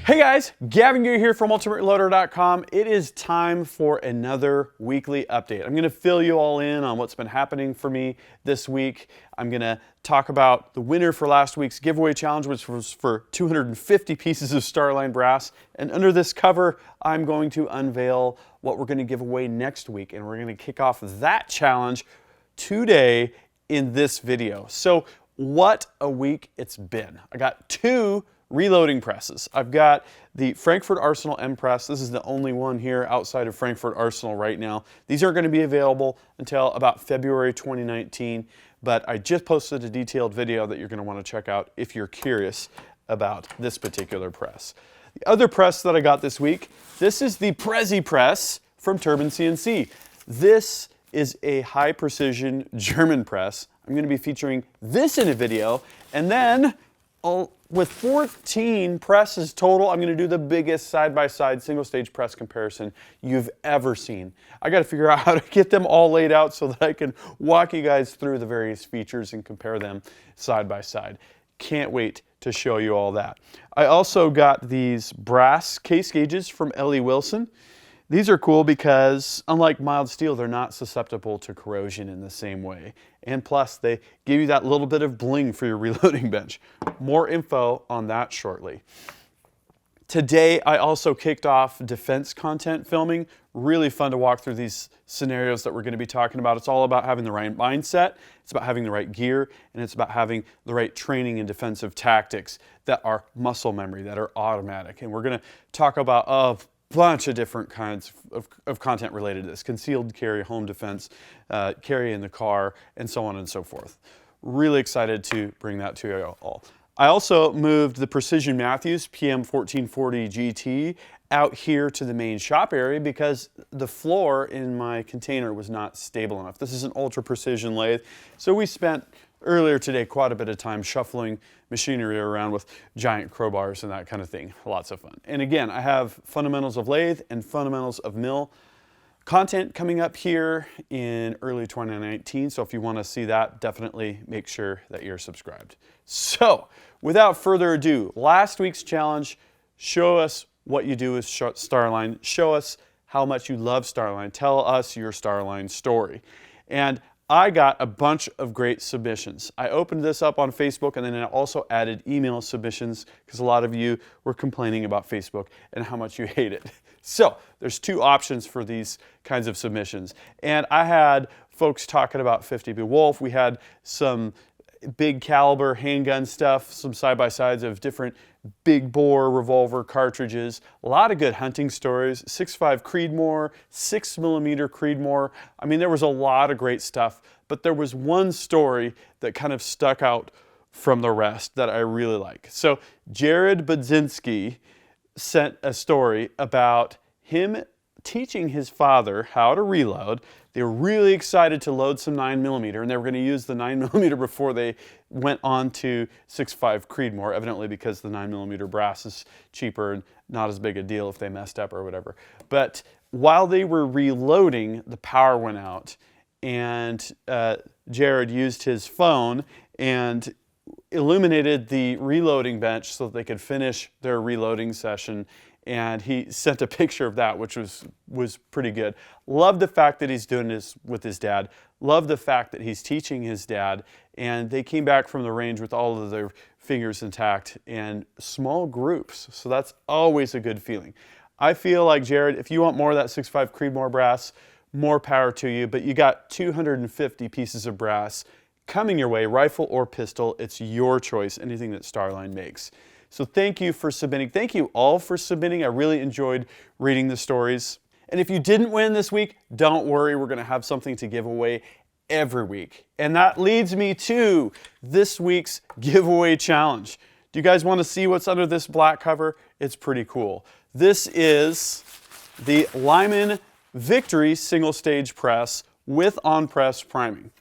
Hey guys, Gavin here from UltimateReloader.com. It is time for another weekly update. I'm going to fill you all in on what's been happening for me this week. I'm going to talk about the winner for last week's giveaway challenge, which was for 250 pieces of Starline brass. And under this cover, I'm going to unveil what we're going to give away next week. And we're going to kick off that challenge today in this video. So what a week it's been. I got two reloading presses. I've got the Frankfurt Arsenal M press. This is the only one here outside of Frankfurt Arsenal right now. These aren't going to be available until about February 2019, but I just posted a detailed video that you're going to want to check out if you're curious about this particular press. The other press that I got this week, this is the Prezi press from Turbine CNC. This is a high precision German press. I'm going to be featuring this in a video, and then with 14 presses total, I'm going to do the biggest side-by-side single-stage press comparison you've ever seen. I got to figure out how to get them all laid out so that I can walk you guys through the various features and compare them side-by-side. Can't wait to show you all that. I also got these brass case gauges from L.E. Wilson. These are cool because, unlike mild steel, they're not susceptible to corrosion in the same way. And plus, they give you that little bit of bling for your reloading bench. More info on that shortly. Today, I also kicked off defense content filming. Really fun to walk through these scenarios that we're going to be talking about. It's all about having the right mindset, it's about having the right gear, and it's about having the right training and defensive tactics that are muscle memory, that are automatic. And we're going to talk about bunch of different kinds of content related to this. Concealed carry, home defense, carry in the car, and so on and so forth. Really excited to bring that to you all. I also moved the Precision Matthews PM1440 GT out here to the main shop area because the floor in my container was not stable enough. This is an ultra precision lathe, so we spent earlier today quite a bit of time shuffling machinery around with giant crowbars and that kind of thing. Lots of fun. And again, I have fundamentals of lathe and fundamentals of mill content coming up here in early 2019. So if you want to see that, definitely make sure that you're subscribed. So without further ado, last week's challenge, show us what you do with Starline. Show us how much you love Starline. Tell us your Starline story. And I got a bunch of great submissions. I opened this up on Facebook, and then I also added email submissions because a lot of you were complaining about Facebook and how much you hate it. So there's two options for these kinds of submissions. And I had folks talking about 50B Wolf. We had some big caliber handgun stuff, some side-by-sides of different big bore revolver cartridges, a lot of good hunting stories, 6.5 Creedmoor, 6mm Creedmoor. I mean, there was a lot of great stuff, but there was one story that kind of stuck out from the rest that I really like. So Jared Budzinski sent a story about him teaching his father how to reload. They were really excited to load some 9mm, and they were going to use the 9mm before they went on to 6.5 Creedmoor, evidently because the 9mm brass is cheaper and not as big a deal if they messed up or whatever. But while they were reloading, the power went out, and Jared used his phone and illuminated the reloading bench so that they could finish their reloading session. And he sent a picture of that, which was pretty good. Love the fact that he's doing this with his dad. Love the fact that he's teaching his dad. And they came back from the range with all of their fingers intact and small groups. So that's always a good feeling. I feel like, Jared, if you want more of that 6.5 Creedmoor brass, more power to you. But you got 250 pieces of brass coming your way, rifle or pistol. It's your choice, anything that Starline makes. So thank you for submitting. Thank you all for submitting. I really enjoyed reading the stories. And if you didn't win this week, don't worry. We're going to have something to give away every week. And that leads me to this week's giveaway challenge. Do you guys want to see what's under this black cover? It's pretty cool. This is the Lyman Victory single stage press with on-press priming.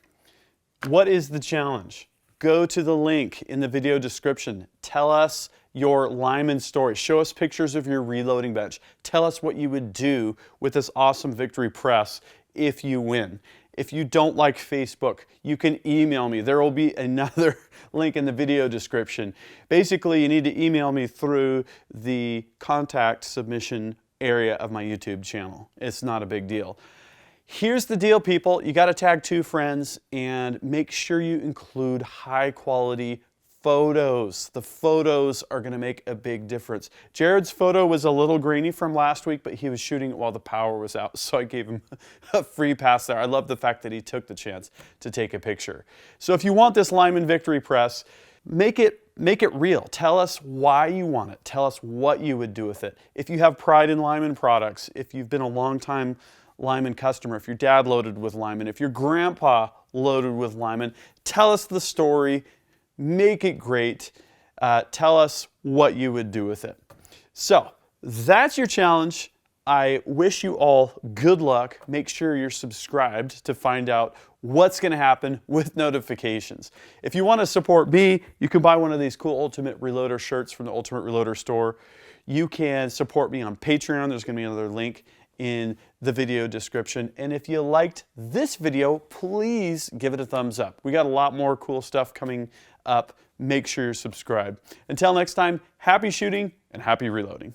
What is the challenge? Go to the link in the video description. Tell us your Lyman story. Show us pictures of your reloading bench. Tell us what you would do with this awesome Victory press if you win. If you don't like Facebook, you can email me. There will be another link in the video description. Basically, you need to email me through the contact submission area of my YouTube channel. It's not a big deal. Here's the deal, people. You got to tag 2 friends and make sure you include high quality photos. The photos are going to make a big difference. Jared's photo was a little grainy from last week, but he was shooting it while the power was out, so I gave him a free pass there. I love the fact that he took the chance to take a picture. So if you want this Lyman Victory Press, make it real. Tell us why you want it. Tell us what you would do with it. If you have pride in Lyman products, if you've been a long time Lyman customer, if your dad loaded with Lyman, if your grandpa loaded with Lyman, tell us the story. Make it great. Tell us what you would do with it. So that's your challenge. I wish you all good luck. Make sure you're subscribed to find out what's going to happen with notifications. If you want to support me, you can buy one of these cool Ultimate Reloader shirts from the Ultimate Reloader store. You can support me on Patreon. There's going to be another link in the video description. And if you liked this video, please give it a thumbs up. We got a lot more cool stuff coming up. Make sure you're subscribed. Until next time, happy shooting and happy reloading.